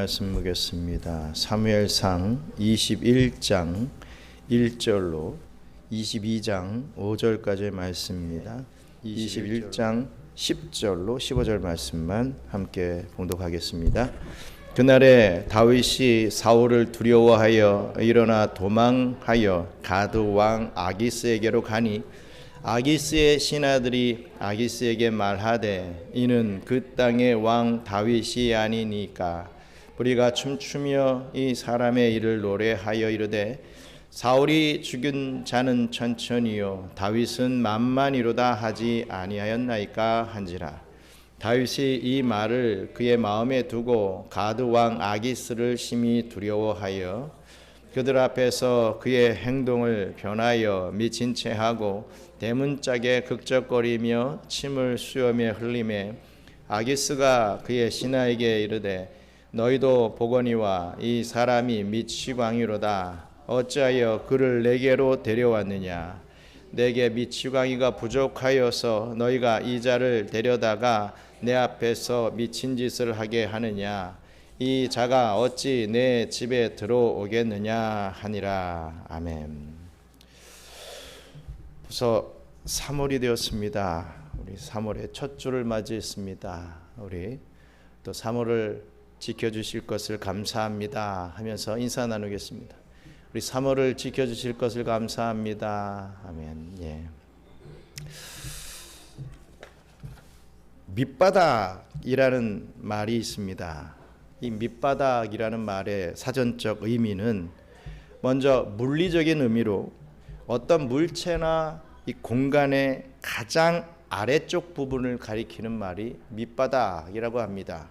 말씀 보겠습니다. 사무엘상 21장 1절로 22장 5절까지의 말씀입니다. 21장 10절로 15절 말씀만 함께 봉독하겠습니다. 그날에 다윗이 사울을 두려워하여 일어나 도망하여 가드 왕 아기스에게로 가니 아기스의 신하들이 아기스에게 말하되 이는 그 땅의 왕 다윗이 아니니까. 우리가 춤추며 이 사람의 일을 노래하여 이르되 사울이 죽인 자는 천천히요 다윗은 만만이로다 하지 아니하였나이까 한지라. 다윗이 이 말을 그의 마음에 두고 가드 왕 아기스를 심히 두려워하여 그들 앞에서 그의 행동을 변하여 미친 채 하고 대문짝에 극적거리며 침을 수염에 흘리매 아기스가 그의 신하에게 이르되 너희도 보거니와 이 사람이 미치광이로다. 어찌하여 그를 내게로 데려왔느냐. 내게 미치광이가 부족하여서 너희가 이 자를 데려다가 내 앞에서 미친 짓을 하게 하느냐. 이 자가 어찌 내 집에 들어오겠느냐 하니라. 아멘. 벌써 3월이 되었습니다. 우리 3월의 첫 주를 맞이했습니다. 우리 또 3월을 지켜주실 것을 감사합니다 하면서 인사 나누겠습니다. 우리 3월을 지켜주실 것을 감사합니다. 아멘. 예. 밑바닥이라는 말이 있습니다. 이 밑바닥이라는 말의 사전적 의미는 먼저 물리적인 의미로 어떤 물체나 이 공간의 가장 아래쪽 부분을 가리키는 말이 밑바닥이라고 합니다.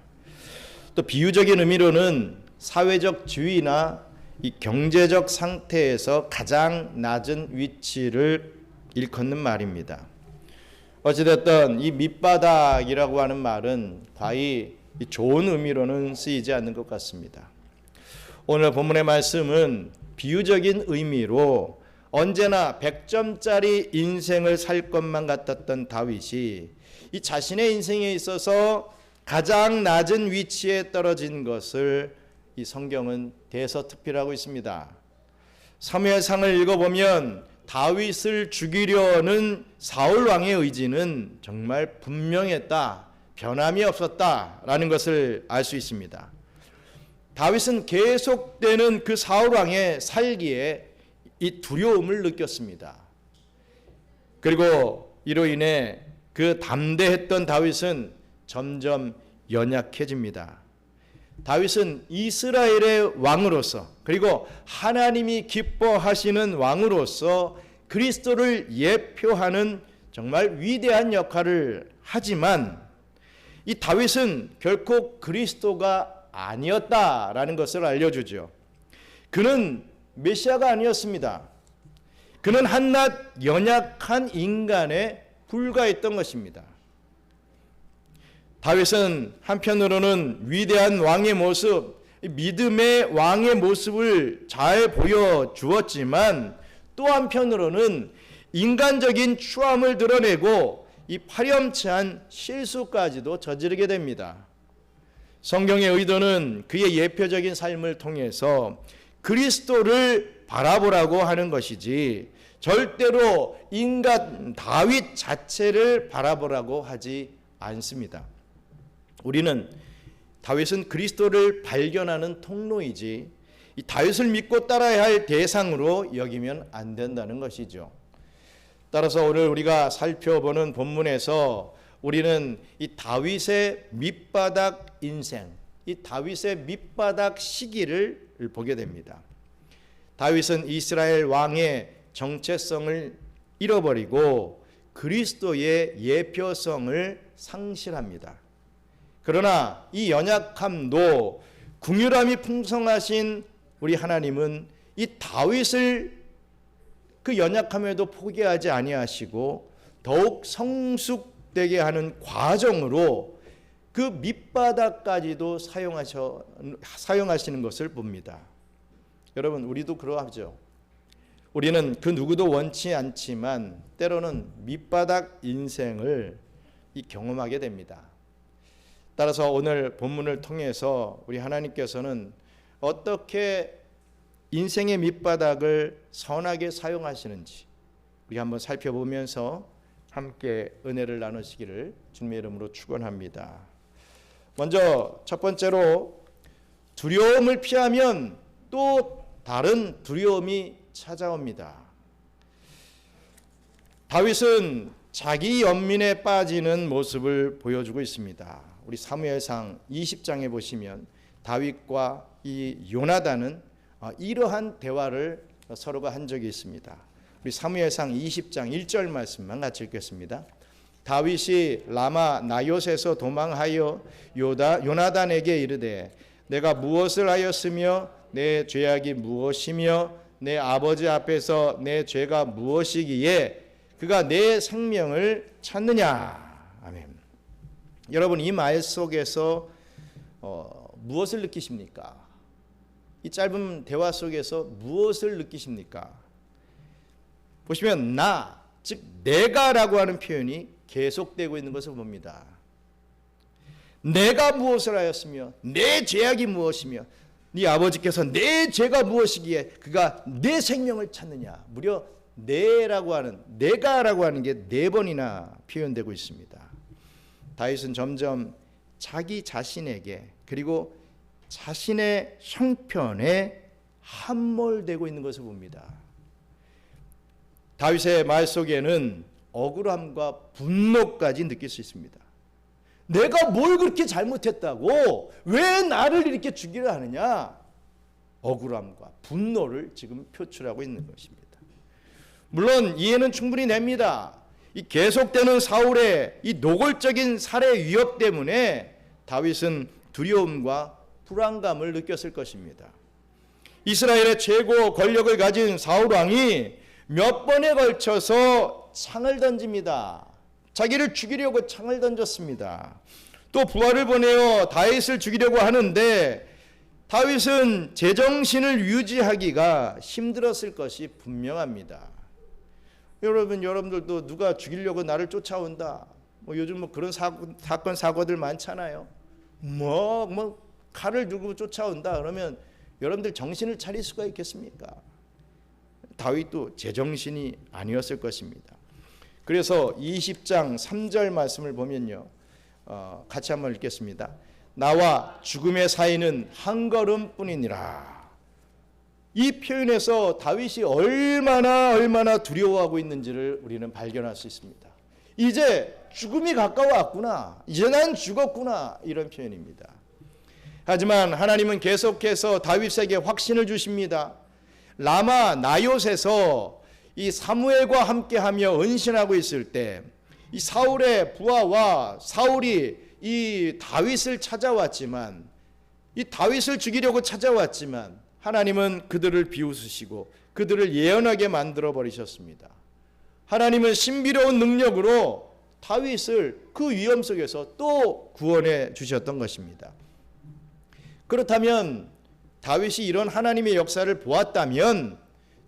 또 비유적인 의미로는 사회적 지위나 이 경제적 상태에서 가장 낮은 위치를 일컫는 말입니다. 어찌됐든 이 밑바닥이라고 하는 말은 과히 좋은 의미로는 쓰이지 않는 것 같습니다. 오늘 본문의 말씀은 비유적인 의미로 언제나 100점짜리 인생을 살 것만 같았던 다윗이 이 자신의 인생에 있어서 가장 낮은 위치에 떨어진 것을 이 성경은 대서특필하고 있습니다. 사무엘상을 읽어보면 다윗을 죽이려는 사울 왕의 의지는 정말 분명했다, 변함이 없었다라는 것을 알 수 있습니다. 다윗은 계속되는 그 사울 왕의 살기에 이 두려움을 느꼈습니다. 그리고 이로 인해 그 담대했던 다윗은 점점 연약해집니다. 다윗은 이스라엘의 왕으로서 그리고 하나님이 기뻐하시는 왕으로서 그리스도를 예표하는 정말 위대한 역할을 하지만 이 다윗은 결코 그리스도가 아니었다라는 것을 알려주죠. 그는 메시아가 아니었습니다. 그는 한낱 연약한 인간에 불과했던 것입니다. 다윗은 한편으로는 위대한 왕의 모습, 믿음의 왕의 모습을 잘 보여주었지만 또 한편으로는 인간적인 추함을 드러내고 이 파렴치한 실수까지도 저지르게 됩니다. 성경의 의도는 그의 예표적인 삶을 통해서 그리스도를 바라보라고 하는 것이지 절대로 인간 다윗 자체를 바라보라고 하지 않습니다. 우리는 다윗은 그리스도를 발견하는 통로이지 이 다윗을 믿고 따라야 할 대상으로 여기면 안 된다는 것이죠. 따라서 오늘 우리가 살펴보는 본문에서 우리는 이 다윗의 밑바닥 인생, 이 다윗의 밑바닥 시기를 보게 됩니다. 다윗은 이스라엘 왕의 정체성을 잃어버리고 그리스도의 예표성을 상실합니다. 그러나 이 연약함도 긍휼함이 풍성하신 우리 하나님은 이 다윗을 그 연약함에도 포기하지 아니하시고 더욱 성숙되게 하는 과정으로 그 밑바닥까지도 사용하시는 것을 봅니다. 여러분, 우리도 그러하죠. 우리는 그 누구도 원치 않지만 때로는 밑바닥 인생을 경험하게 됩니다. 따라서 오늘 본문을 통해서 우리 하나님께서는 어떻게 인생의 밑바닥을 선하게 사용하시는지 우리 한번 살펴보면서 함께 은혜를 나누시기를 주님의 이름으로 축원합니다. 먼저 첫 번째로 두려움을 피하면 또 다른 두려움이 찾아옵니다. 다윗은 자기 연민에 빠지는 모습을 보여주고 있습니다. 우리 사무엘상 20장에 보시면 다윗과 이 요나단은 이러한 대화를 서로가 한 적이 있습니다. 우리 사무엘상 20장 1절 말씀만 같이 읽겠습니다. 다윗이 라마 나요스에서 도망하여 요나단에게 이르되 내가 무엇을 하였으며 내 죄악이 무엇이며 내 아버지 앞에서 내 죄가 무엇이기에 그가 내 생명을 찾느냐. 아멘. 여러분, 이 말 속에서 무엇을 느끼십니까? 이 짧은 대화 속에서 무엇을 느끼십니까? 보시면 나, 즉 내가라고 하는 표현이 계속되고 있는 것을 봅니다. 내가 무엇을 하였으며 내 죄악이 무엇이며 네 아버지께서 내 죄가 무엇이기에 그가 내 생명을 찾느냐. 무려 내라고 하는, 내가라고 하는 게 4번이나 표현되고 있습니다. 다윗은 점점 자기 자신에게 그리고 자신의 형편에 함몰되고 있는 것을 봅니다. 다윗의 말 속에는 억울함과 분노까지 느낄 수 있습니다. 내가 뭘 그렇게 잘못했다고 왜 나를 이렇게 죽이려 하느냐. 억울함과 분노를 지금 표출하고 있는 것입니다. 물론 이해는 충분히 됩니다. 이 계속되는 사울의 이 노골적인 살해 위협 때문에 다윗은 두려움과 불안감을 느꼈을 것입니다. 이스라엘의 최고 권력을 가진 사울 왕이 몇 번에 걸쳐서 창을 던집니다. 자기를 죽이려고 창을 던졌습니다. 또 부하를 보내어 다윗을 죽이려고 하는데 다윗은 제정신을 유지하기가 힘들었을 것이 분명합니다. 여러분들도 누가 죽이려고 나를 쫓아온다. 요즘 그런 사건 사고들 많잖아요. 칼을 들고 쫓아온다 그러면 여러분들 정신을 차릴 수가 있겠습니까? 다윗도 제정신이 아니었을 것입니다. 그래서 20장 3절 말씀을 보면요, 같이 한번 읽겠습니다. 나와 죽음의 사이는 한 걸음뿐이니라. 이 표현에서 다윗이 얼마나 두려워하고 있는지를 우리는 발견할 수 있습니다. 이제 죽음이 가까워왔구나. 이제 난 죽었구나. 이런 표현입니다. 하지만 하나님은 계속해서 다윗에게 확신을 주십니다. 라마 나요스에서 이 사무엘과 함께하며 은신하고 있을 때 이 사울의 부하와 사울이 이 다윗을 찾아왔지만, 이 다윗을 죽이려고 찾아왔지만 하나님은 그들을 비웃으시고 그들을 예언하게 만들어 버리셨습니다. 하나님은 신비로운 능력으로 다윗을 그 위험 속에서 또 구원해 주셨던 것입니다. 그렇다면 다윗이 이런 하나님의 역사를 보았다면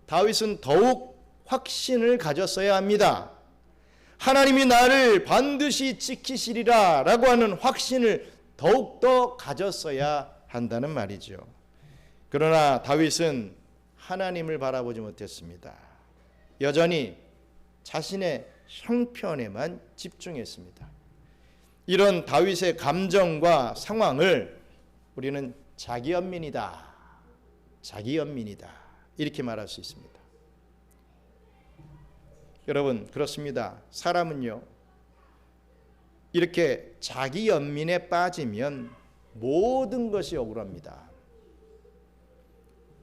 다윗은 더욱 확신을 가졌어야 합니다. 하나님이 나를 반드시 지키시리라 라고 하는 확신을 더욱더 가졌어야 한다는 말이죠. 그러나 다윗은 하나님을 바라보지 못했습니다. 여전히 자신의 형편에만 집중했습니다. 이런 다윗의 감정과 상황을 우리는 자기 연민이다 이렇게 말할 수 있습니다. 여러분, 그렇습니다. 사람은요, 이렇게 자기 연민에 빠지면 모든 것이 억울합니다.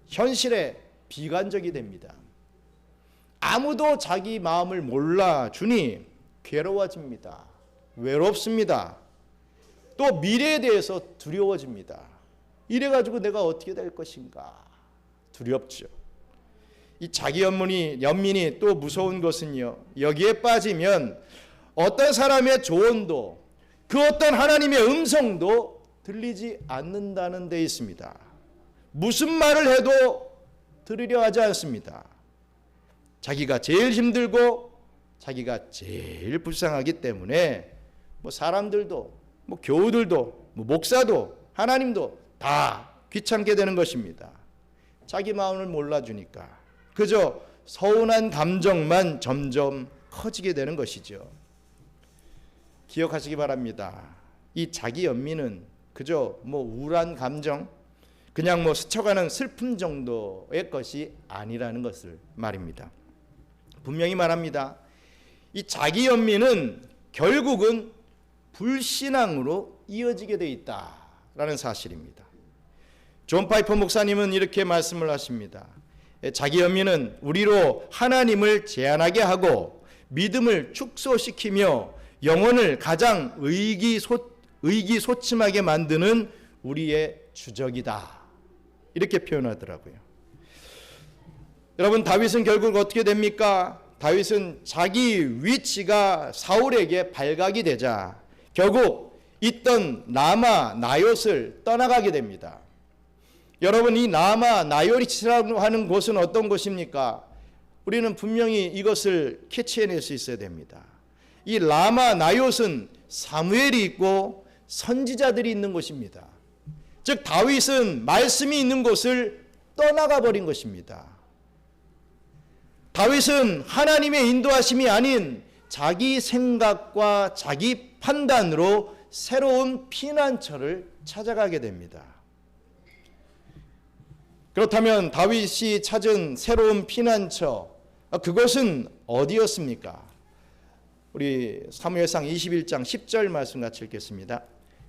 현실에 비관적이 됩니다. 아무도 자기 마음을 몰라주니 괴로워집니다. 외롭습니다. 또 미래에 대해서 두려워집니다. 이래가지고 내가 어떻게 될 것인가 두렵죠. 이 자기 연민이 또 무서운 것은요, 여기에 빠지면 어떤 사람의 조언도 그 어떤 하나님의 음성도 들리지 않는다는 데 있습니다. 무슨 말을 해도 들으려 하지 않습니다. 자기가 제일 힘들고 자기가 제일 불쌍하기 때문에 사람들도 뭐 교우들도, 뭐 목사도, 하나님도 다 귀찮게 되는 것입니다. 자기 마음을 몰라주니까 그저 서운한 감정만 점점 커지게 되는 것이죠. 기억하시기 바랍니다. 이 자기 연민은 그저 뭐 우울한 감정, 그냥 뭐 스쳐가는 슬픔 정도의 것이 아니라는 것을 말입니다. 분명히 말합니다. 이 자기 연민은 결국은 불신앙으로 이어지게 되어 있다라는 사실입니다. 존 파이퍼 목사님은 이렇게 말씀을 하십니다. 자기 연민은 우리로 하나님을 제한하게 하고 믿음을 축소시키며 영혼을 가장 의기소침하게 만드는 우리의 주적이다. 이렇게 표현하더라고요. 여러분, 다윗은 결국 어떻게 됩니까? 다윗은 자기 위치가 사울에게 발각이 되자 결국 있던 라마 나옳을 떠나가게 됩니다. 여러분, 이 라마 나옳이라고 하는 곳은 어떤 곳입니까? 우리는 분명히 이것을 캐치해낼 수 있어야 됩니다. 이 라마 나옳은 사무엘이 있고 선지자들이 있는 곳입니다. 즉 다윗은 말씀이 있는 곳을 떠나가 버린 것입니다. 다윗은 하나님의 인도하심이 아닌 자기 생각과 자기 판단으로 새로운 피난처를 찾아가게 됩니다. 그렇다면 다윗이 찾은 새로운 피난처, 그것은 어디였습니까? 우리 사무엘상 21장 10절 말씀 같이 읽겠습니다.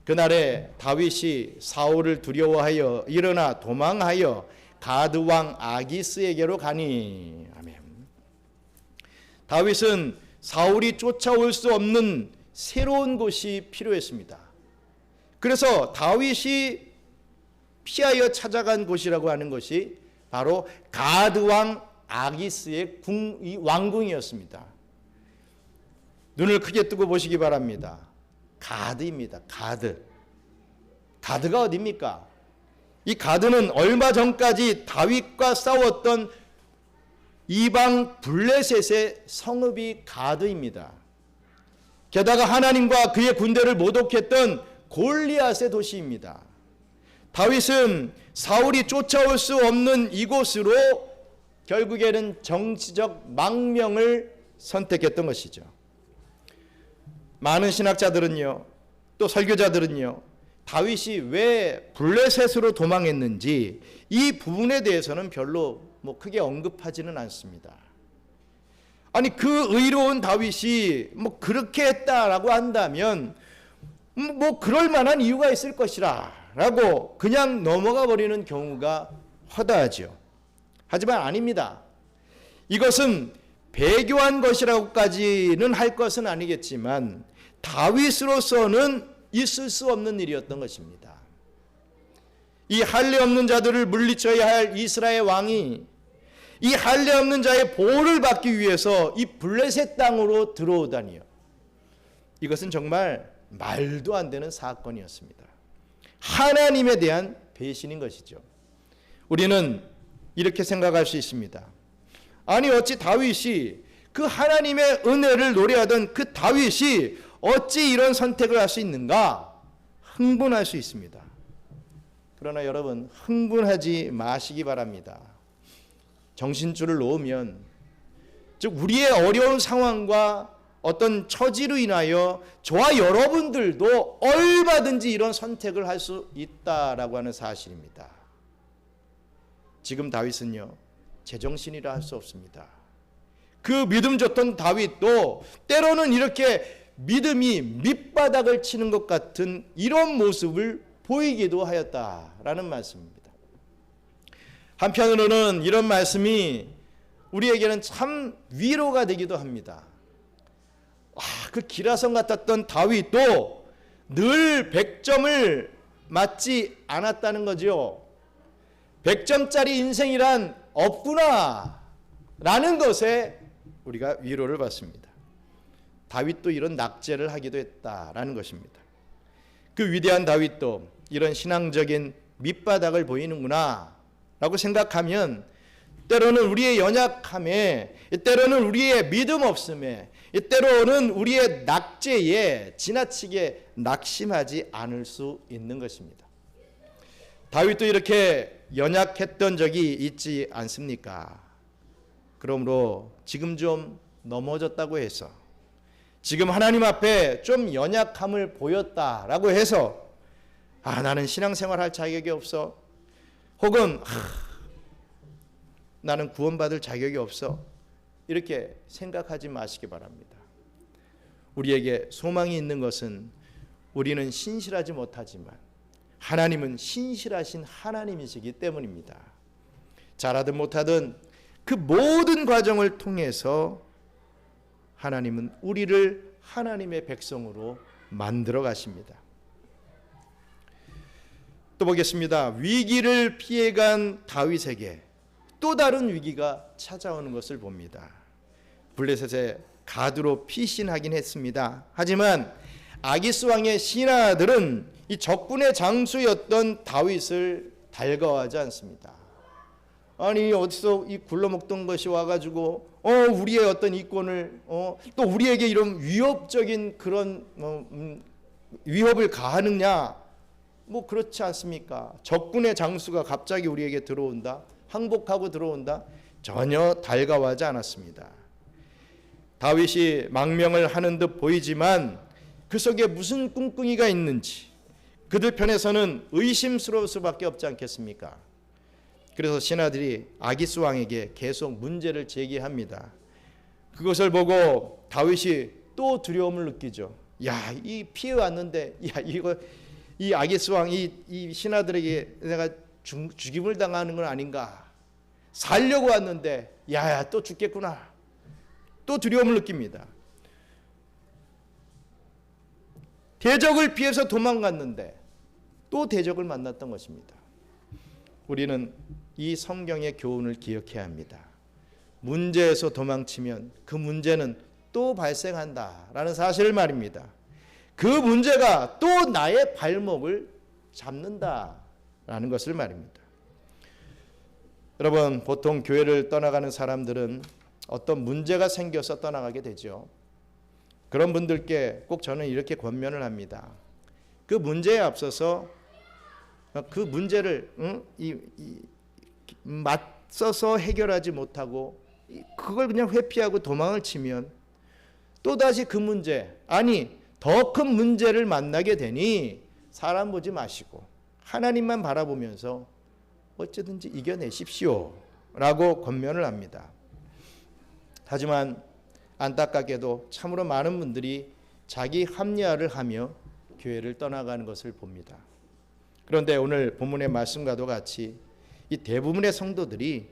그날에 다윗이 사울을 두려워하여 일어나 도망하여 가드 왕 아기스에게로 가니. 아멘. 다윗은 사울이 쫓아올 수 없는 새로운 곳이 필요했습니다. 그래서 다윗이 피하여 찾아간 곳이라고 하는 것이 바로 가드 왕 아기스의 왕궁이었습니다. 눈을 크게 뜨고 보시기 바랍니다. 가드입니다. 가드가 어디입니까? 이 가드는 얼마 전까지 다윗과 싸웠던 이방 블레셋의 성읍이 가드입니다. 게다가 하나님과 그의 군대를 모독했던 골리앗의 도시입니다. 다윗은 사울이 쫓아올 수 없는 이곳으로 결국에는 정치적 망명을 선택했던 것이죠. 많은 신학자들은요, 또 설교자들은요, 다윗이 왜 블레셋으로 도망했는지 이 부분에 대해서는 별로 크게 언급하지는 않습니다. 아니, 그 의로운 다윗이 그렇게 했다라고 한다면 그럴 만한 이유가 있을 것이라 라고 그냥 넘어가 버리는 경우가 허다하죠. 하지만 아닙니다. 이것은 배교한 것이라고까지는 할 것은 아니겠지만 다윗으로서는 있을 수 없는 일이었던 것입니다. 이 할례 없는 자들을 물리쳐야 할 이스라엘 왕이 이 할례 없는 자의 보호를 받기 위해서 이 블레셋 땅으로 들어오다니요. 이것은 정말 말도 안 되는 사건이었습니다. 하나님에 대한 배신인 것이죠. 우리는 이렇게 생각할 수 있습니다. 아니, 어찌 다윗이 그 하나님의 은혜를 노래하던 그 다윗이 어찌 이런 선택을 할 수 있는가? 흥분할 수 있습니다. 그러나 여러분, 흥분하지 마시기 바랍니다. 정신줄을 놓으면, 즉 우리의 어려운 상황과 어떤 처지로 인하여 저와 여러분들도 얼마든지 이런 선택을 할 수 있다라고 하는 사실입니다. 지금 다윗은요, 제정신이라 할 수 없습니다. 그 믿음 좋던 다윗도 때로는 이렇게 믿음이 밑바닥을 치는 것 같은 이런 모습을 보이기도 하였다라는 말씀입니다. 한편으로는 이런 말씀이 우리에게는 참 위로가 되기도 합니다. 그 기라성 같았던 다윗도 늘 100점을 맞지 않았다는 거죠. 100점짜리 인생이란 없구나 라는 것에 우리가 위로를 받습니다. 다윗도 이런 낙제를 하기도 했다라는 것입니다. 그 위대한 다윗도 이런 신앙적인 밑바닥을 보이는구나 라고 생각하면 때로는 우리의 연약함에, 때로는 우리의 믿음 없음에, 때로는 우리의 낙제에 지나치게 낙심하지 않을 수 있는 것입니다. 다윗도 이렇게 연약했던 적이 있지 않습니까? 그러므로 지금 좀 넘어졌다고 해서, 지금 하나님 앞에 좀 연약함을 보였다라고 해서 나는 신앙생활 할 자격이 없어, 혹은 나는 구원받을 자격이 없어, 이렇게 생각하지 마시기 바랍니다. 우리에게 소망이 있는 것은 우리는 신실하지 못하지만 하나님은 신실하신 하나님이시기 때문입니다. 잘하든 못하든 그 모든 과정을 통해서 하나님은 우리를 하나님의 백성으로 만들어 가십니다. 또 보겠습니다. 위기를 피해간 다윗에게 또 다른 위기가 찾아오는 것을 봅니다. 블레셋의 가드로 피신하긴 했습니다. 하지만 아기스 왕의 신하들은 이 적군의 장수였던 다윗을 달가워하지 않습니다. 아니 어디서 이 굴러먹던 것이 와가지고 우리의 어떤 이권을 또 우리에게 이런 위협적인 그런 위협을 가하느냐, 뭐 그렇지 않습니까? 적군의 장수가 갑자기 우리에게 들어온다, 항복하고 들어온다, 전혀 달가워하지 않았습니다. 다윗이 망명을 하는 듯 보이지만 그 속에 무슨 꿍꿍이가 있는지 그들 편에서는 의심스러울 수밖에 없지 않겠습니까? 그래서 신하들이 아기스 왕에게 계속 문제를 제기합니다. 그것을 보고 다윗이 또 두려움을 느끼죠. 야, 이 피해 왔는데, 이 아기스 왕, 이 신하들에게 내가 죽임을 당하는 건 아닌가? 살려고 왔는데, 또 죽겠구나. 또 두려움을 느낍니다. 대적을 피해서 도망갔는데 또 대적을 만났던 것입니다. 우리는 이 성경의 교훈을 기억해야 합니다. 문제에서 도망치면 그 문제는 또 발생한다라는 사실을 말입니다. 그 문제가 또 나의 발목을 잡는다라는 것을 말입니다. 여러분, 보통 교회를 떠나가는 사람들은 어떤 문제가 생겨서 떠나가게 되죠. 그런 분들께 꼭 저는 이렇게 권면을 합니다. 그 문제에 앞서서 그 문제를 맞서서 해결하지 못하고 그걸 그냥 회피하고 도망을 치면 또다시 그 문제, 아니 더 큰 문제를 만나게 되니 사람 보지 마시고 하나님만 바라보면서 어쨌든지 이겨내십시오 라고 권면을 합니다. 하지만 안타깝게도 참으로 많은 분들이 자기 합리화를 하며 교회를 떠나가는 것을 봅니다. 그런데 오늘 본문의 말씀과도 같이 이 대부분의 성도들이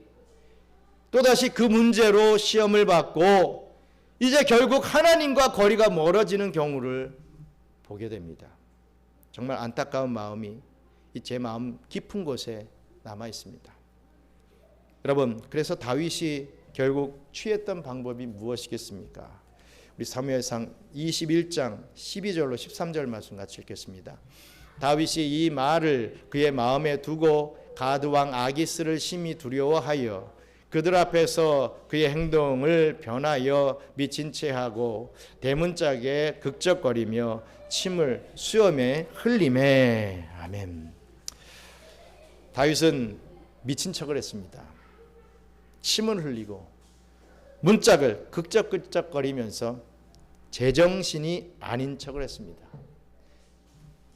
또다시 그 문제로 시험을 받고 이제 결국 하나님과 거리가 멀어지는 경우를 보게 됩니다. 정말 안타까운 마음이 제 마음 깊은 곳에 남아 있습니다. 여러분, 그래서 다윗이 결국 취했던 방법이 무엇이겠습니까? 우리 사무엘상 21장 12절로 13절 말씀 같이 읽겠습니다. 다윗이 이 말을 그의 마음에 두고 가드 왕 아기스를 심히 두려워하여 그들 앞에서 그의 행동을 변하여 미친 채 하고 대문짝에 극적거리며 침을 수염에 흘리매. 아멘. 다윗은 미친 척을 했습니다. 침을 흘리고 문짝을 극적극적거리면서 제정신이 아닌 척을 했습니다.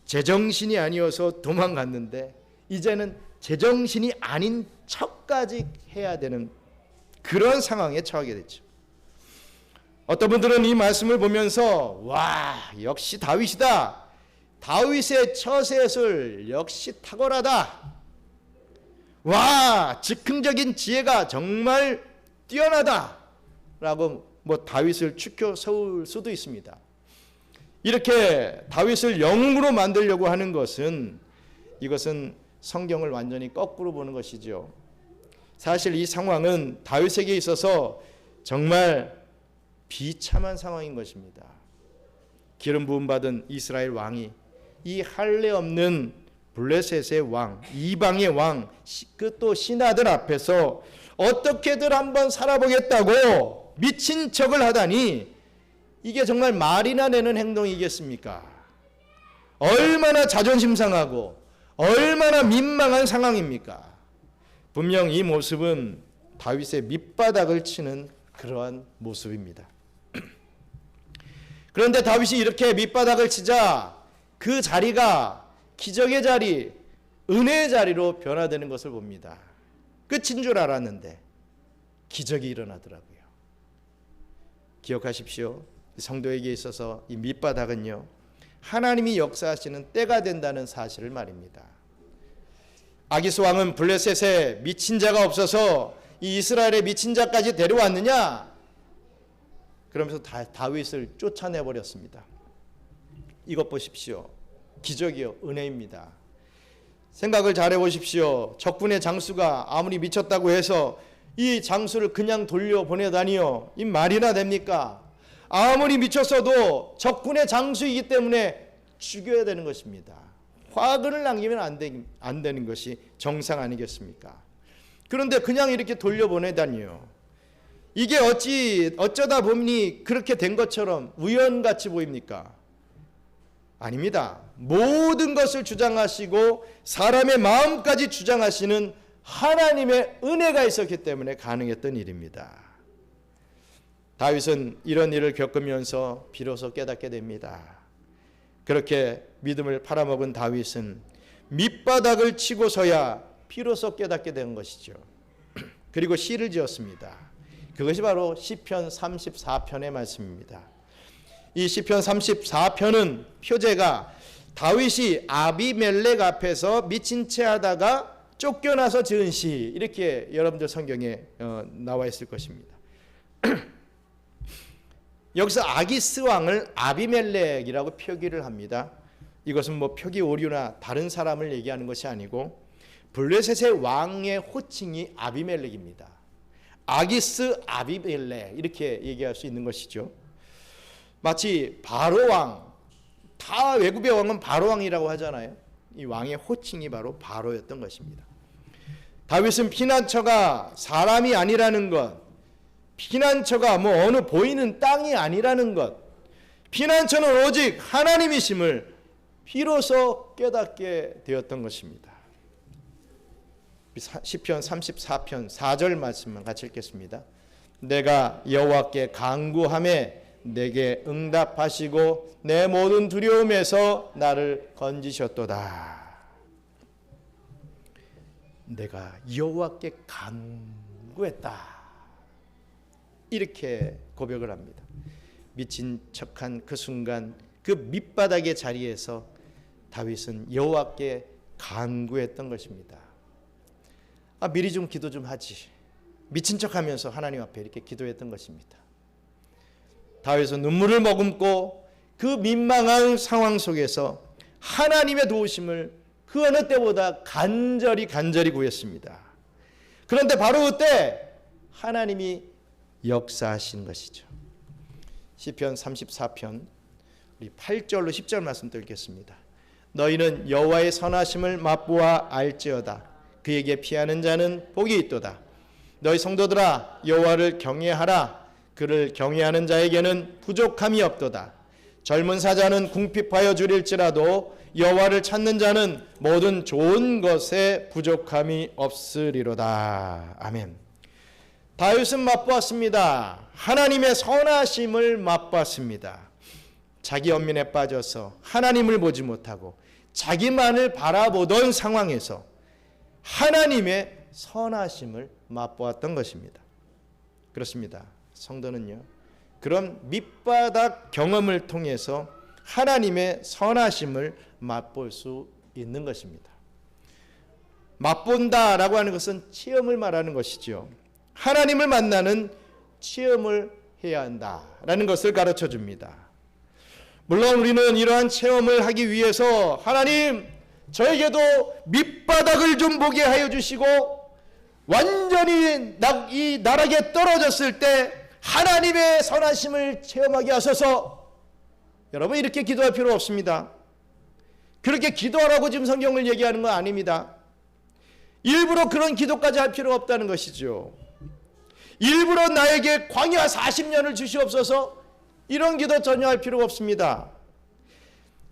제정신이 아니어서 도망갔는데 이제는 제정신이 아닌 척까지 해야 되는 그런 상황에 처하게 됐죠. 어떤 분들은 이 말씀을 보면서 와, 역시 다윗이다. 다윗의 처세술 역시 탁월하다. 와, 즉흥적인 지혜가 정말 뛰어나다 라고 다윗을 추켜 세울 수도 있습니다. 이렇게 다윗을 영웅으로 만들려고 하는 것은 이것은 성경을 완전히 거꾸로 보는 것이죠. 사실 이 상황은 다윗에게 있어서 정말 비참한 상황인 것입니다. 기름 부음 받은 이스라엘 왕이 이 할례 없는 블레셋의 왕, 이방의 왕, 그 또 신하들 앞에서 어떻게든 한번 살아보겠다고 미친 척을 하다니 이게 정말 말이나 되는 행동이겠습니까? 얼마나 자존심 상하고 얼마나 민망한 상황입니까? 분명 이 모습은 다윗의 밑바닥을 치는 그러한 모습입니다. 그런데 다윗이 이렇게 밑바닥을 치자 그 자리가 기적의 자리, 은혜의 자리로 변화되는 것을 봅니다. 끝인 줄 알았는데 기적이 일어나더라고요. 기억하십시오. 성도에게 있어서 이 밑바닥은요, 하나님이 역사하시는 때가 된다는 사실을 말입니다. 아기스 왕은 블레셋에 미친 자가 없어서 이 이스라엘의 미친 자까지 데려왔느냐? 그러면서 다윗을 쫓아내버렸습니다. 이것 보십시오. 기적이요, 은혜입니다. 생각을 잘 해보십시오. 적군의 장수가 아무리 미쳤다고 해서 이 장수를 그냥 돌려보내다니요, 이 말이나 됩니까? 아무리 미쳤어도 적군의 장수이기 때문에 죽여야 되는 것입니다. 화근을 남기면 안 되는 것이 정상 아니겠습니까? 그런데 그냥 이렇게 돌려보내다니요, 이게 어쩌다 보니 그렇게 된 것처럼 우연같이 보입니까? 아닙니다. 모든 것을 주장하시고 사람의 마음까지 주장하시는 하나님의 은혜가 있었기 때문에 가능했던 일입니다. 다윗은 이런 일을 겪으면서 비로소 깨닫게 됩니다. 그렇게 믿음을 팔아먹은 다윗은 밑바닥을 치고서야 비로소 깨닫게 된 것이죠. 그리고 시를 지었습니다. 그것이 바로 시편 34편의 말씀입니다. 이 시편 34편은 표제가 다윗이 아비멜렉 앞에서 미친 채 하다가 쫓겨나서 지은 시, 이렇게 여러분들 성경에 나와 있을 것입니다. 여기서 아기스 왕을 아비멜렉이라고 표기를 합니다. 이것은 뭐 표기 오류나 다른 사람을 얘기하는 것이 아니고 블레셋의 왕의 호칭이 아비멜렉입니다. 아기스 아비멜렉, 이렇게 얘기할 수 있는 것이죠. 마치 바로 왕, 다 외국의 왕은 바로 왕이라고 하잖아요. 이 왕의 호칭이 바로 바로였던 것입니다. 다윗은 피난처가 사람이 아니라는 것, 피난처가 뭐 어느 보이는 땅이 아니라는 것, 피난처는 오직 하나님이심을 비로소 깨닫게 되었던 것입니다. 시편 34편 4절 말씀만 같이 읽겠습니다. 내가 여호와께 간구하매 내게 응답하시고 내 모든 두려움에서 나를 건지셨도다. 내가 여호와께 간구했다, 이렇게 고백을 합니다. 미친 척한 그 순간 그 밑바닥의 자리에서 다윗은 여호와께 간구했던 것입니다. 미리 좀 기도 좀 하지, 미친 척하면서 하나님 앞에 이렇게 기도했던 것입니다. 다윗은 눈물을 머금고 그 민망한 상황 속에서 하나님의 도우심을 그 어느 때보다 간절히 구했습니다. 그런데 바로 그때 하나님이 역사하신 것이죠. 시편 34편 우리 8절로 10절 말씀 읽겠습니다. 너희는 여호와의 선하심을 맛보아 알지어다. 그에게 피하는 자는 복이 있도다. 너희 성도들아 여호와를 경외하라. 그를 경외하는 자에게는 부족함이 없도다. 젊은 사자는 궁핍하여 주릴지라도 여호와를 찾는 자는 모든 좋은 것에 부족함이 없으리로다. 아멘. 다윗은 맛보았습니다. 하나님의 선하심을 맛보았습니다. 자기 연민에 빠져서 하나님을 보지 못하고 자기만을 바라보던 상황에서 하나님의 선하심을 맛보았던 것입니다. 그렇습니다. 성도는요, 그런 밑바닥 경험을 통해서 하나님의 선하심을 맛볼 수 있는 것입니다. 맛본다라고 하는 것은 체험을 말하는 것이죠. 하나님을 만나는 체험을 해야 한다라는 것을 가르쳐 줍니다. 물론 우리는 이러한 체험을 하기 위해서 하나님, 저에게도 밑바닥을 좀 보게 하여 주시고 완전히 이 나락에 떨어졌을 때 하나님의 선하심을 체험하게 하소서. 여러분, 이렇게 기도할 필요 없습니다. 그렇게 기도하라고 지금 성경을 얘기하는 건 아닙니다. 일부러 그런 기도까지 할 필요 없다는 것이죠. 일부러 나에게 광야 40년을 주시옵소서, 이런 기도 전혀 할 필요가 없습니다.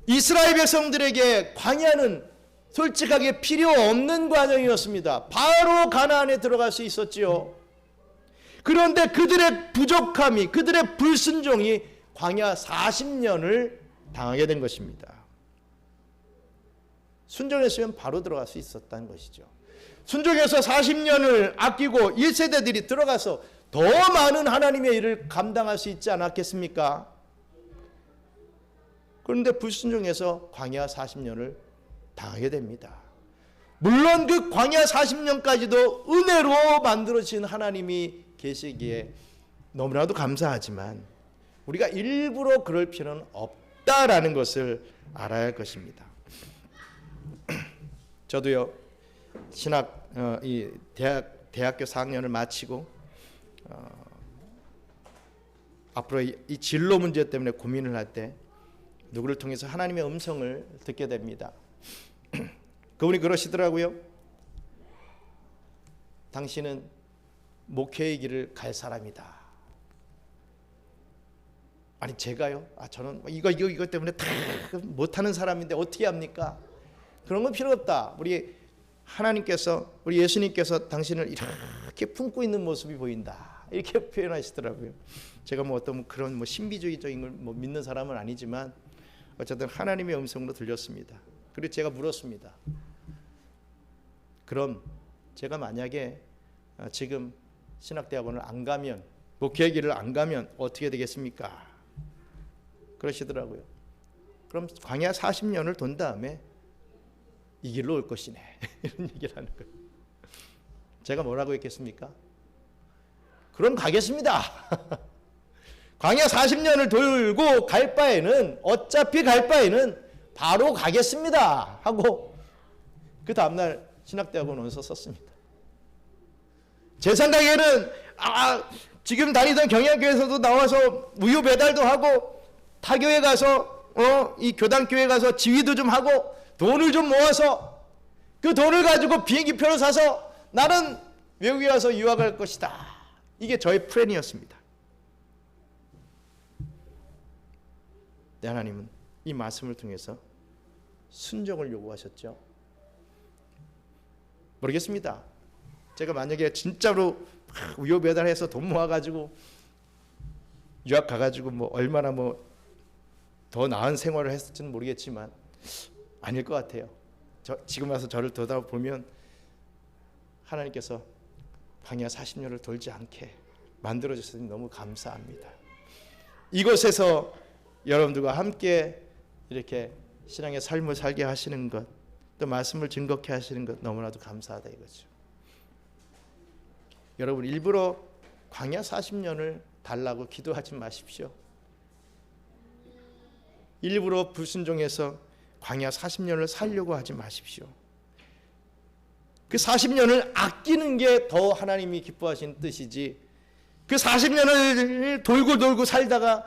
이스라엘 백성들에게 광야는 솔직하게 필요 없는 과정이었습니다. 바로 가나안에 들어갈 수 있었지요. 그런데 그들의 부족함이, 그들의 불순종이 광야 40년을 당하게 된 것입니다. 순종했으면 바로 들어갈 수 있었다는 것이죠. 순종해서 40년을 아끼고 1세대들이 들어가서 더 많은 하나님의 일을 감당할 수 있지 않았겠습니까? 그런데 불순종해서 광야 40년을 당하게 됩니다. 물론 그 광야 40년까지도 은혜로 만들어진 하나님이 계시기에 너무나도 감사하지만 우리가 일부러 그럴 필요는 없다라는 것을 알아야 할 것입니다. 저도요, 이 대학교 4학년을 마치고 앞으로 이 진로 문제 때문에 고민을 할 때 누구를 통해서 하나님의 음성을 듣게 됩니다. 그분이 그러시더라고요. 당신은 목회의 길을 갈 사람이다. 아니 제가요? 저는 이것 때문에 다 못하는 사람인데 어떻게 합니까? 그런 건 필요 없다. 우리 하나님께서, 우리 예수님께서 당신을 이렇게 품고 있는 모습이 보인다, 이렇게 표현하시더라고요. 제가 어떤 그런 신비주의적인 걸 믿는 사람은 아니지만 어쨌든 하나님의 음성으로 들렸습니다. 그리고 제가 물었습니다. 그럼 제가 만약에 지금 신학대학원을 안 가면, 목회의 길을 안 가면 어떻게 되겠습니까? 그러시더라고요. 그럼 광야 40년을 돈 다음에 이 길로 올 것이네, 이런 얘기를 하는 거예요. 제가 뭐라고 했겠습니까? 그럼 가겠습니다. 광야 40년을 돌고 갈 바에는, 어차피 갈 바에는 바로 가겠습니다 하고 그 다음날 신학대학원 원서 썼습니다. 제 생각에는 지금 다니던 경양교회에서도 나와서 우유 배달도 하고 타교회 가서 이 교단교회 가서 지휘도 좀 하고 돈을 좀 모아서 그 돈을 가지고 비행기표를 사서 나는 외국에 가서 유학할 것이다, 이게 저의 플랜이었습니다. 하나님은 이 말씀을 통해서 순종을 요구하셨죠. 모르겠습니다. 제가 만약에 진짜로 우유 배달해서 돈 모아가지고 유학 가가지고 얼마나 더 나은 생활을 했을지는 모르겠지만 아닐 것 같아요. 지금 와서 저를 돌아보면 하나님께서 광야 40년을 돌지 않게 만들어주셔서 너무 감사합니다. 이곳에서 여러분들과 함께 이렇게 신앙의 삶을 살게 하시는 것, 또 말씀을 증거케 하시는 것 너무나도 감사하다 이거죠. 여러분, 일부러 광야 40년을 달라고 기도하지 마십시오. 일부러 불순종해서 광야 40년을 살려고 하지 마십시오. 그 40년을 아끼는 게 더 하나님이 기뻐하시는 뜻이지, 그 40년을 돌고 살다가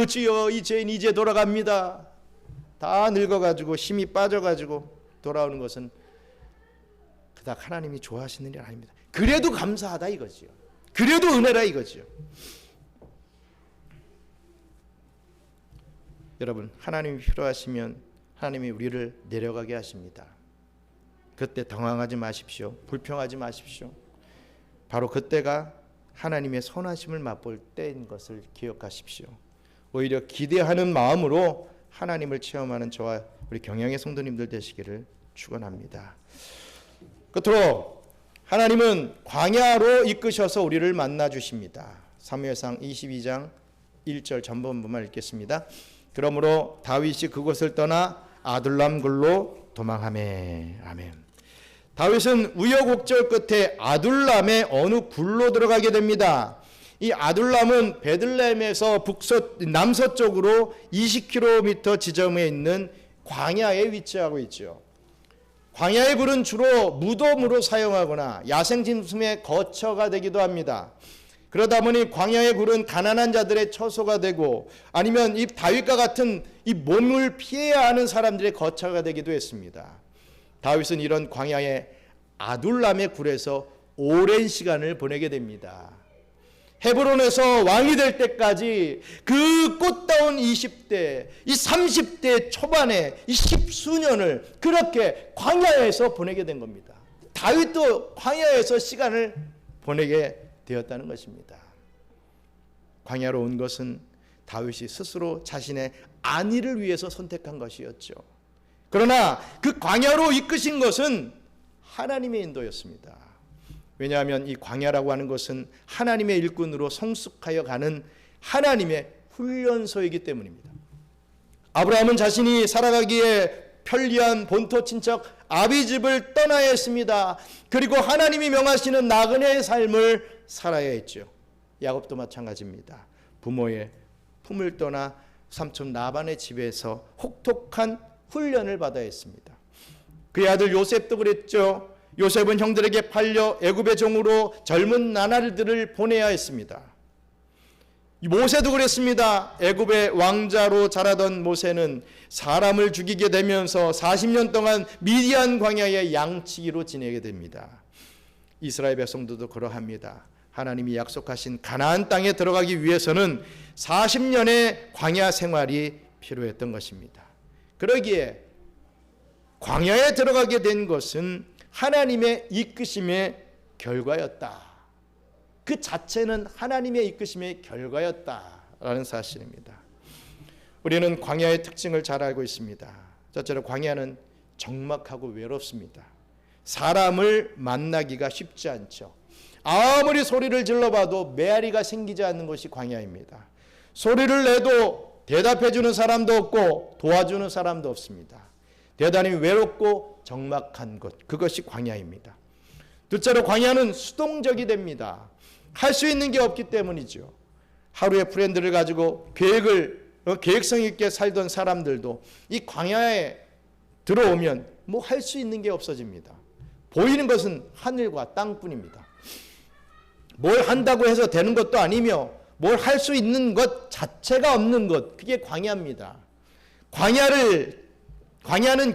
주여 이 죄인 이제 돌아갑니다, 다 늙어가지고 힘이 빠져가지고 돌아오는 것은 그닥 하나님이 좋아하시는 일 아닙니다. 그래도 감사하다 이거지요. 그래도 은혜라 이거지요. 여러분, 하나님이 필요하시면 하나님이 우리를 내려가게 하십니다. 그때 당황하지 마십시오. 불평하지 마십시오. 바로 그때가 하나님의 선하심을 맛볼 때인 것을 기억하십시오. 오히려 기대하는 마음으로 하나님을 체험하는 저와 우리 경양의 성도님들 되시기를 축원합니다. 끝으로 하나님은 광야로 이끄셔서 우리를 만나 주십니다. 사무엘상 22장 1절 전반부만 읽겠습니다. 그러므로 다윗이 그곳을 떠나 아둘람 굴로 도망하매. 아멘. 다윗은 우여곡절 끝에 아둘람의 어느 굴로 들어가게 됩니다. 이 아둘람은 베들레헴에서 남서쪽으로 20km 지점에 있는 광야에 위치하고 있죠. 광야의 굴은 주로 무덤으로 사용하거나 야생짐승의 거처가 되기도 합니다. 그러다 보니 광야의 굴은 가난한 자들의 처소가 되고 아니면 이 다윗과 같은 이 몸을 피해야 하는 사람들의 거처가 되기도 했습니다. 다윗은 이런 광야의 아둘람의 굴에서 오랜 시간을 보내게 됩니다. 헤브론에서 왕이 될 때까지 그 꽃다운 20대, 이 30대 초반에 이 십수년을 그렇게 광야에서 보내게 된 겁니다. 다윗도 광야에서 시간을 보내게 되었다는 것입니다. 광야로 온 것은 다윗이 스스로 자신의 안위를 위해서 선택한 것이었죠. 그러나 그 광야로 이끄신 것은 하나님의 인도였습니다. 왜냐하면 이 광야라고 하는 것은 하나님의 일꾼으로 성숙하여 가는 하나님의 훈련소이기 때문입니다. 아브라함은 자신이 살아가기에 편리한 본토 친척 아비집을 떠나야 했습니다. 그리고 하나님이 명하시는 나그네의 삶을 살아야 했죠. 야곱도 마찬가지입니다. 부모의 품을 떠나 삼촌 라반의 집에서 혹독한 훈련을 받아야 했습니다. 그의 아들 요셉도 그랬죠. 요셉은 형들에게 팔려 애굽의 종으로 젊은 나날들을 보내야 했습니다. 모세도 그랬습니다. 애굽의 왕자로 자라던 모세는 사람을 죽이게 되면서 40년 동안 미디안 광야의 양치기로 지내게 됩니다. 이스라엘 백성들도 그러합니다. 하나님이 약속하신 가나안 땅에 들어가기 위해서는 40년의 광야 생활이 필요했던 것입니다. 그러기에 광야에 들어가게 된 것은 하나님의 이끄심의 결과였다. 그 자체는 하나님의 이끄심의 결과였다라는 사실입니다. 우리는 광야의 특징을 잘 알고 있습니다. 첫째로 광야는 적막하고 외롭습니다. 사람을 만나기가 쉽지 않죠. 아무리 소리를 질러봐도 메아리가 생기지 않는 것이 광야입니다. 소리를 내도 대답해주는 사람도 없고 도와주는 사람도 없습니다. 대단히 외롭고 적막한 것, 그것이 광야입니다. 둘째로 광야는 수동적이 됩니다. 할 수 있는 게 없기 때문이죠. 하루의 프렌드를 가지고 계획성 있게 살던 사람들도 이 광야에 들어오면 뭐 할 수 있는 게 없어집니다. 보이는 것은 하늘과 땅뿐입니다. 뭘 한다고 해서 되는 것도 아니며 뭘 할 수 있는 것 자체가 없는 것, 그게 광야입니다. 광야는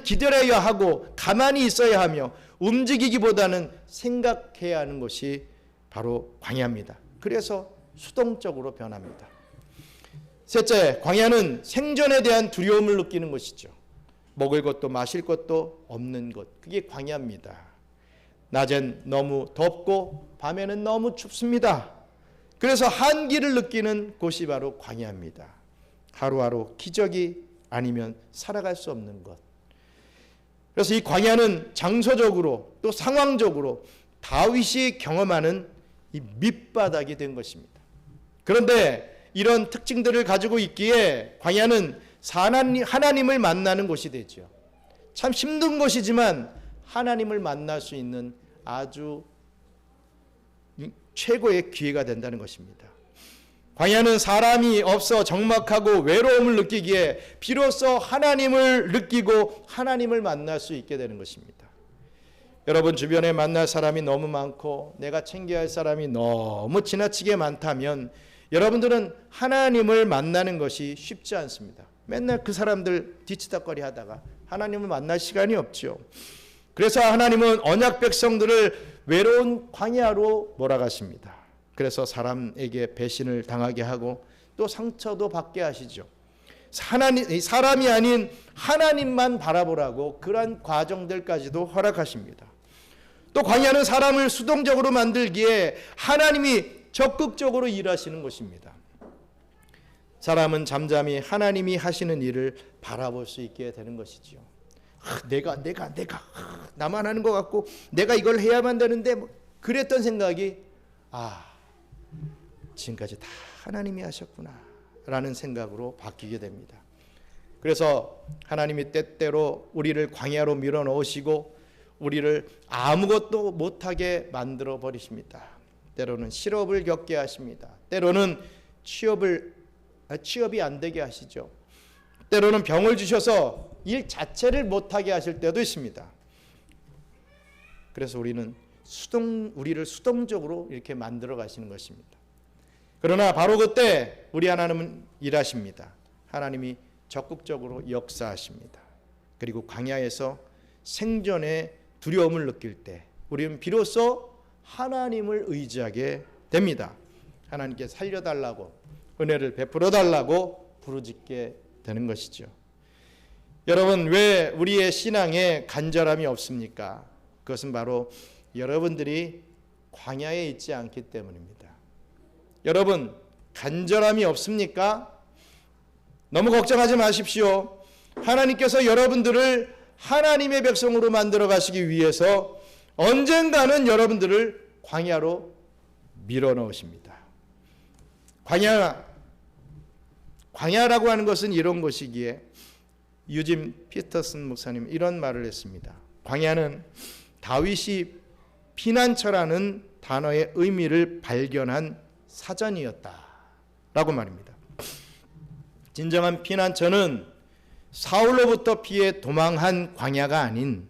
기다려야 하고 가만히 있어야 하며 움직이기보다는 생각해야 하는 것이 바로 광야입니다. 그래서 수동적으로 변합니다. 셋째, 광야는 생존에 대한 두려움을 느끼는 것이죠. 먹을 것도 마실 것도 없는 것, 그게 광야입니다. 낮엔 너무 덥고 밤에는 너무 춥습니다. 그래서 한기를 느끼는 곳이 바로 광야입니다. 하루하루 기적이 아니면 살아갈 수 없는 것. 그래서 이 광야는 장소적으로 또 상황적으로 다윗이 경험하는 이 밑바닥이 된 것입니다. 그런데 이런 특징들을 가지고 있기에 광야는 하나님을 만나는 곳이 되죠. 참 힘든 것이지만 하나님을 만날 수 있는 아주 최고의 기회가 된다는 것입니다. 광야는 사람이 없어 적막하고 외로움을 느끼기에 비로소 하나님을 느끼고 하나님을 만날 수 있게 되는 것입니다. 여러분 주변에 만날 사람이 너무 많고 내가 챙겨야 할 사람이 너무 지나치게 많다면 여러분들은 하나님을 만나는 것이 쉽지 않습니다. 맨날 그 사람들 뒤치다거리 하다가 하나님을 만날 시간이 없죠. 그래서 하나님은 언약 백성들을 외로운 광야로 몰아가십니다. 그래서 사람에게 배신을 당하게 하고 또 상처도 받게 하시죠. 사람이 아닌 하나님만 바라보라고 그러한 과정들까지도 허락하십니다. 또 광야는 사람을 수동적으로 만들기에 하나님이 적극적으로 일하시는 것입니다. 사람은 잠잠히 하나님이 하시는 일을 바라볼 수 있게 되는 것이지요. 내가 나만 하는 것 같고 내가 이걸 해야만 되는데 그랬던 생각이 지금까지 다 하나님이 하셨구나 라는 생각으로 바뀌게 됩니다. 그래서 하나님이 때때로 우리를 광야로 밀어넣으시고 우리를 아무것도 못하게 만들어 버리십니다. 때로는 실업을 겪게 하십니다. 때로는 취업이 안 되게 하시죠. 때로는 병을 주셔서 일 자체를 못하게 하실 때도 있습니다. 그래서 우리를 수동적으로 이렇게 만들어 가시는 것입니다. 그러나 바로 그때 우리 하나님은 일하십니다. 하나님이 적극적으로 역사하십니다. 그리고 광야에서 생존의 두려움을 느낄 때 우리는 비로소 하나님을 의지하게 됩니다. 하나님께 살려달라고, 은혜를 베풀어 달라고 부르짖게 되는 것이죠. 여러분, 왜 우리의 신앙에 간절함이 없습니까? 그것은 바로 여러분들이 광야에 있지 않기 때문입니다. 여러분, 간절함이 없습니까? 너무 걱정하지 마십시오. 하나님께서 여러분들을 하나님의 백성으로 만들어 가시기 위해서 언젠가는 여러분들을 광야로 밀어넣으십니다. 광야라고 하는 것은 이런 것이기에 유진 피터슨 목사님 이런 말을 했습니다. 광야는 다윗이 피난처라는 단어의 의미를 발견한 사전이었다라고 말입니다. 진정한 피난처는 사울로부터 피해 도망한 광야가 아닌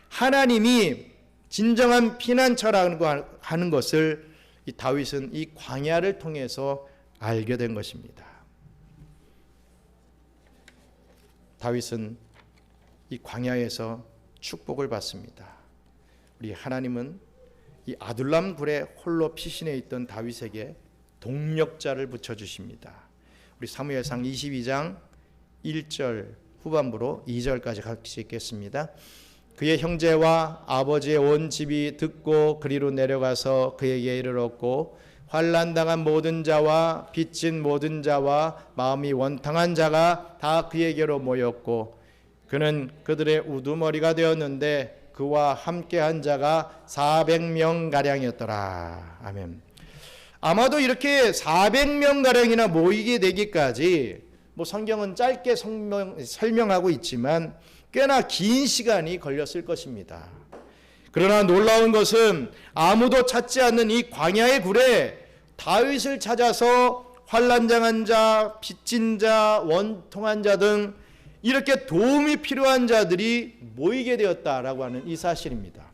하나님이 진정한 피난처라고 하는 것을 이 다윗은 이 광야를 통해서 알게 된 것입니다. 다윗은 이 광야에서 축복을 받습니다. 우리 하나님은 이 아둘람 굴에 홀로 피신해 있던 다윗에게 동력자를 붙여주십니다. 우리 사무엘상 22장 1절 후반부로 2절까지 같이 읽겠습니다. 그의 형제와 아버지의 온 집이 듣고 그리로 내려가서 그에게 이르렀고 환난당한 모든 자와 빚진 모든 자와 마음이 원탕한 자가 다 그에게로 모였고 그는 그들의 우두머리가 되었는데 그와 함께한 자가 400명가량이었더라. 아멘. 아마도 이렇게 400명가량이나 모이게 되기까지 성경은 짧게 설명하고 있지만 꽤나 긴 시간이 걸렸을 것입니다. 그러나 놀라운 것은 아무도 찾지 않는 이 광야의 굴에 다윗을 찾아서 환난당한 자, 빚진 자, 원통한 자 등 이렇게 도움이 필요한 자들이 모이게 되었다라고 하는 이 사실입니다.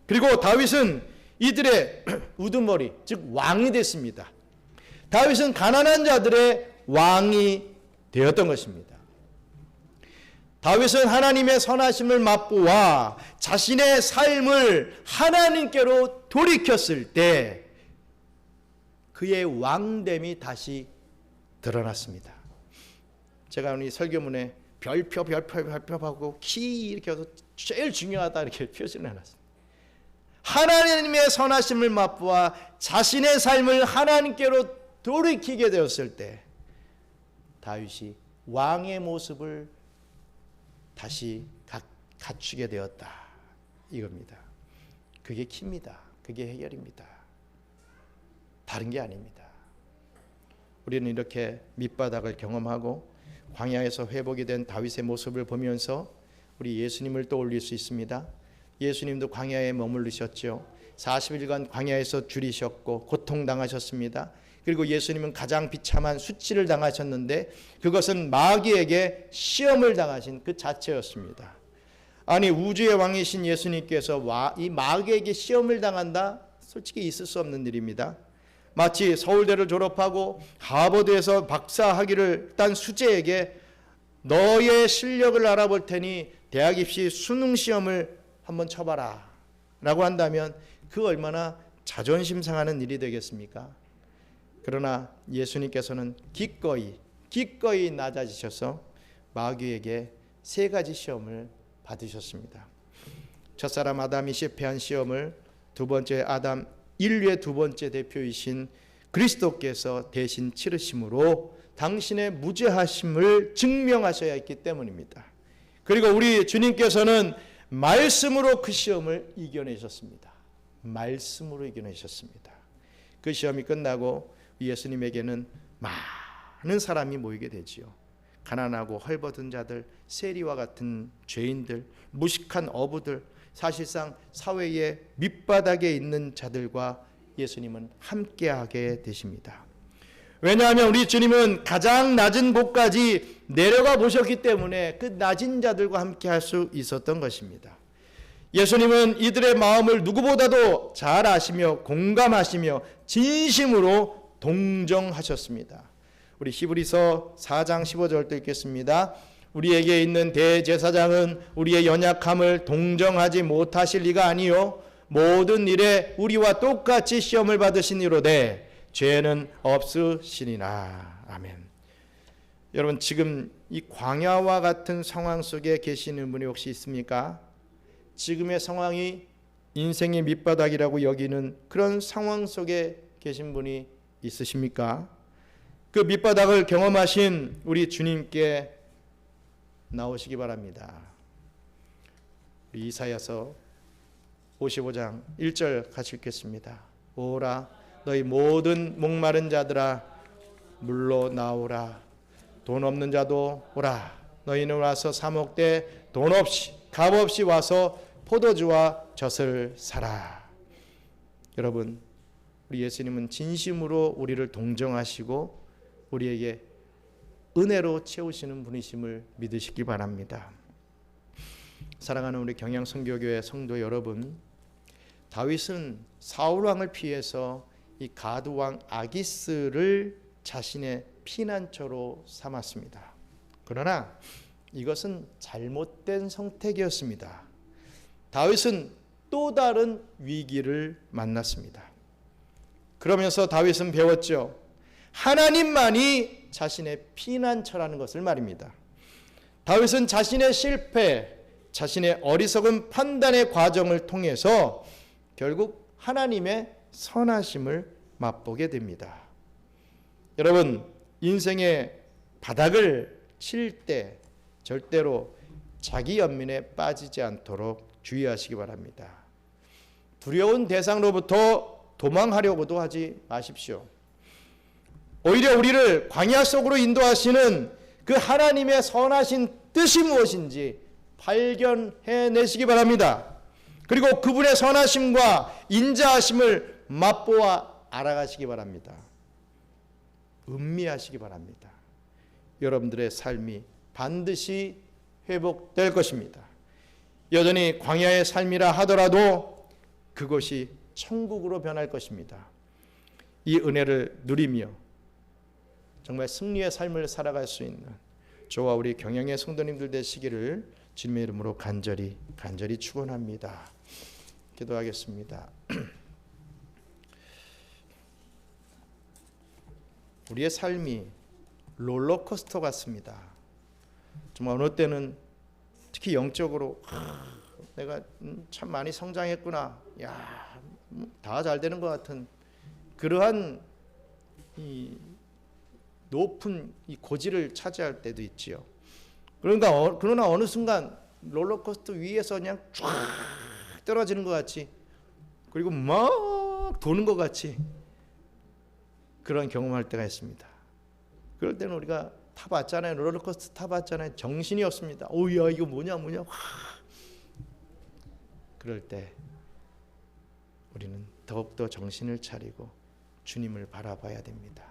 그리고 다윗은 이들의 우두머리, 즉 왕이 됐습니다. 다윗은 가난한 자들의 왕이 되었던 것입니다. 다윗은 하나님의 선하심을 맛보아 자신의 삶을 하나님께로 돌이켰을 때 그의 왕됨이 다시 드러났습니다. 제가 오늘 설교문에 별표하고 키 이렇게 해서 제일 중요하다 이렇게 표시를 해놨습니다. 하나님의 선하심을 맛보아 자신의 삶을 하나님께로 돌이키게 되었을 때 다윗이 왕의 모습을 다시 갖추게 되었다 이겁니다. 그게 키입니다. 그게 해결입니다. 다른 게 아닙니다. 우리는 이렇게 밑바닥을 경험하고 광야에서 회복이 된 다윗의 모습을 보면서 우리 예수님을 떠올릴 수 있습니다. 예수님도 광야에 머무르셨죠. 40일간 광야에서 줄이셨고 고통당하셨습니다. 그리고 예수님은 가장 비참한 수치를 당하셨는데 그것은 마귀에게 시험을 당하신 그 자체였습니다. 아니 우주의 왕이신 예수님께서 이 마귀에게 시험을 당한다? 솔직히 있을 수 없는 일입니다. 마치 서울대를 졸업하고 하버드에서 박사학위를 딴 수재에게 너의 실력을 알아볼 테니 대학 입시 수능 시험을 한번 쳐봐라 라고 한다면 그 얼마나 자존심 상하는 일이 되겠습니까? 그러나 예수님께서는 기꺼이 낮아지셔서 마귀에게 3가지 시험을 받으셨습니다. 첫사람 아담이 실패한 시험을 두 번째 아담 인류의 두 번째 대표이신 그리스도께서 대신 치르심으로 당신의 무죄하심을 증명하셔야 했기 때문입니다. 그리고 우리 주님께서는 말씀으로 그 시험을 이겨내셨습니다. 말씀으로 이겨내셨습니다. 그 시험이 끝나고 예수님에게는 많은 사람이 모이게 되지요. 가난하고 헐벗은 자들, 세리와 같은 죄인들, 무식한 어부들, 사실상 사회의 밑바닥에 있는 자들과 예수님은 함께하게 되십니다. 왜냐하면 우리 주님은 가장 낮은 곳까지 내려가 보셨기 때문에 그 낮은 자들과 함께할 수 있었던 것입니다. 예수님은 이들의 마음을 누구보다도 잘 아시며 공감하시며 진심으로 동정하셨습니다. 우리 히브리서 4장 15절도 읽겠습니다. 우리에게 있는 대제사장은 우리의 연약함을 동정하지 못하실 리가 아니요 모든 일에 우리와 똑같이 시험을 받으신 이로되 죄는 없으시니라. 아멘. 여러분, 지금 이 광야와 같은 상황 속에 계시는 분이 혹시 있습니까? 지금의 상황이 인생의 밑바닥이라고 여기는 그런 상황 속에 계신 분이 있으십니까? 그 밑바닥을 경험하신 우리 주님께 나오시기 바랍니다. 이사야서 55장 1절 같이 읽겠습니다. 오라 너희 모든 목마른 자들아 물로 나오라. 돈 없는 자도 오라. 너희는 와서 사 먹되 돈 없이 값 없이 와서 포도주와 젖을 사라. 여러분, 우리 예수님은 진심으로 우리를 동정하시고 우리에게 은혜로 채우시는 분이심을 믿으시기 바랍니다. 사랑하는 우리 경양선교교회 성도 여러분, 다윗은 사울 왕을 피해서 이 가드 왕 아기스를 자신의 피난처로 삼았습니다. 그러나 이것은 잘못된 선택이었습니다. 다윗은 또 다른 위기를 만났습니다. 그러면서 다윗은 배웠죠. 하나님만이 자신의 피난처라는 것을 말입니다. 다윗은 자신의 실패, 자신의 어리석은 판단의 과정을 통해서 결국 하나님의 선하심을 맛보게 됩니다. 여러분, 인생의 바닥을 칠 때 절대로 자기 연민에 빠지지 않도록 주의하시기 바랍니다. 두려운 대상으로부터 도망하려고도 하지 마십시오. 오히려 우리를 광야 속으로 인도하시는 그 하나님의 선하신 뜻이 무엇인지 발견해내시기 바랍니다. 그리고 그분의 선하심과 인자하심을 맛보아 알아가시기 바랍니다. 음미하시기 바랍니다. 여러분들의 삶이 반드시 회복될 것입니다. 여전히 광야의 삶이라 하더라도 그것이 천국으로 변할 것입니다. 이 은혜를 누리며 정말 승리의 삶을 살아갈 수 있는 저와 우리 경영의 성도님들 되시기를 주님의 이름으로 간절히 축원합니다. 기도하겠습니다. 우리의 삶이 롤러코스터 같습니다. 정말 어느 때는 특히 영적으로 내가 참 많이 성장했구나, 야, 다 잘 되는 것 같은 그러한 이 높은 이 고지를 차지할 때도 있지요. 그러나 어느 순간 롤러코스터 위에서 그냥 쫙 떨어지는 것 같이, 그리고 막 도는 것 같이 그런 경험할 때가 있습니다. 그럴 때는 우리가 타봤잖아요. 롤러코스터 타봤잖아요. 정신이 없습니다. 오야 이거 뭐냐. 그럴 때 우리는 더욱더 정신을 차리고 주님을 바라봐야 됩니다.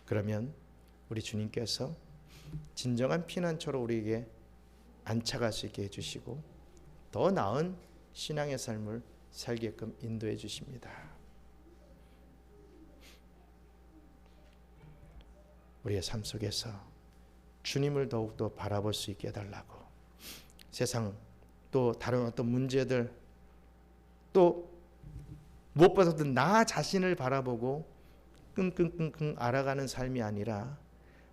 그러면 우리 주님께서 진정한 피난처로 우리에게 안착할 수 있게 해주시고 더 나은 신앙의 삶을 살게끔 인도해 주십니다. 우리의 삶 속에서 주님을 더욱더 바라볼 수 있게 해달라고, 세상 또 다른 어떤 문제들, 또 무엇보다도 나 자신을 바라보고 끙끙끙끙 알아가는 삶이 아니라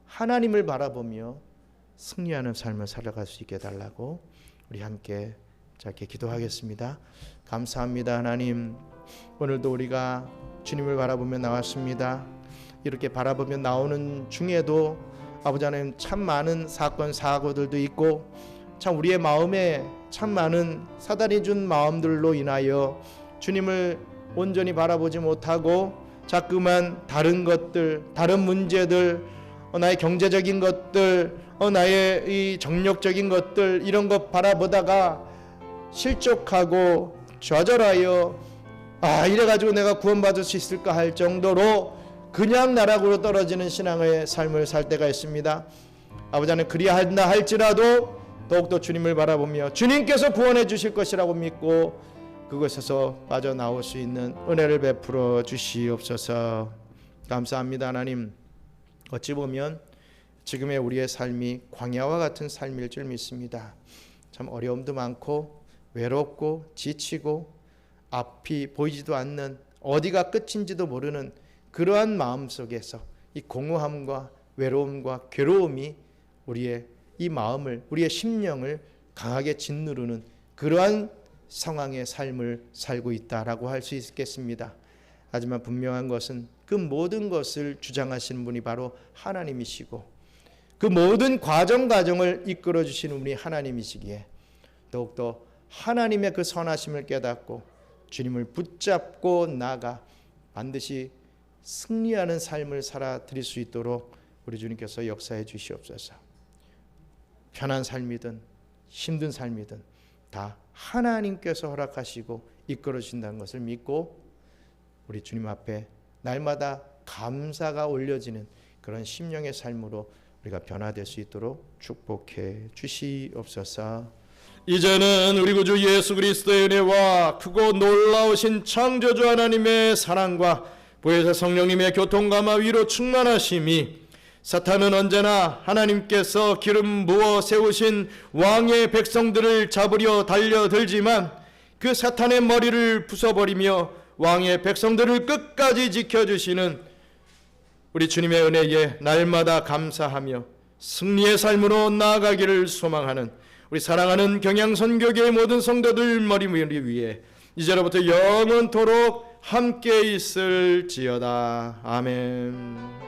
하나님을 바라보며 승리하는 삶을 살아갈 수 있게 해달라고 우리 함께 짧게 기도하겠습니다. 감사합니다. 하나님, 오늘도 우리가 주님을 바라보며 나왔습니다. 이렇게 바라보며 나오는 중에도 아버지 하나님, 참 많은 사건 사고들도 있고 참 우리의 마음에 참 많은 사단이 준 마음들로 인하여 주님을 온전히 바라보지 못하고 자꾸만 다른 것들, 다른 문제들, 나의 경제적인 것들, 나의 이 정력적인 것들, 이런 것 바라보다가 실족하고 좌절하여 이래가지고 내가 구원받을 수 있을까 할 정도로 그냥 나락으로 떨어지는 신앙의 삶을 살 때가 있습니다. 아버지 하나님, 그리한다 할지라도 더욱더 주님을 바라보며 주님께서 구원해 주실 것이라고 믿고 그것에서 빠져나올 수 있는 은혜를 베풀어 주시옵소서. 감사합니다. 하나님, 어찌 보면 지금의 우리의 삶이 광야와 같은 삶일 줄 믿습니다. 참 어려움도 많고 외롭고 지치고 앞이 보이지도 않는 어디가 끝인지도 모르는 그러한 마음 속에서 이 공허함과 외로움과 괴로움이 우리의 이 마음을, 우리의 심령을 강하게 짓누르는 그러한 상황의 삶을 살고 있다라고 할 수 있겠습니다. 하지만 분명한 것은 그 모든 것을 주장하시는 분이 바로 하나님이시고 그 모든 과정을 이끌어 주시는 분이 하나님이시기에 더욱더 하나님의 그 선하심을 깨닫고 주님을 붙잡고 나아가 반드시 승리하는 삶을 살아 드릴 수 있도록 우리 주님께서 역사해 주시옵소서. 편한 삶이든 힘든 삶이든 다 하나님께서 허락하시고 이끌어 주신다는 것을 믿고 우리 주님 앞에 날마다 감사가 올려지는 그런 심령의 삶으로 우리가 변화될 수 있도록 축복해 주시옵소서. 이제는 우리 구주 예수 그리스도의 은혜와 크고 놀라우신 창조주 하나님의 사랑과 보혜사 성령님의 교통감화 위로 충만하심이 사탄은 언제나 하나님께서 기름 부어 세우신 왕의 백성들을 잡으려 달려들지만 그 사탄의 머리를 부숴버리며 왕의 백성들을 끝까지 지켜주시는 우리 주님의 은혜에 날마다 감사하며 승리의 삶으로 나아가기를 소망하는 우리 사랑하는 경양선교계의 모든 성도들 머리 위에 이제로부터 영원토록 함께 있을지어다. 아멘.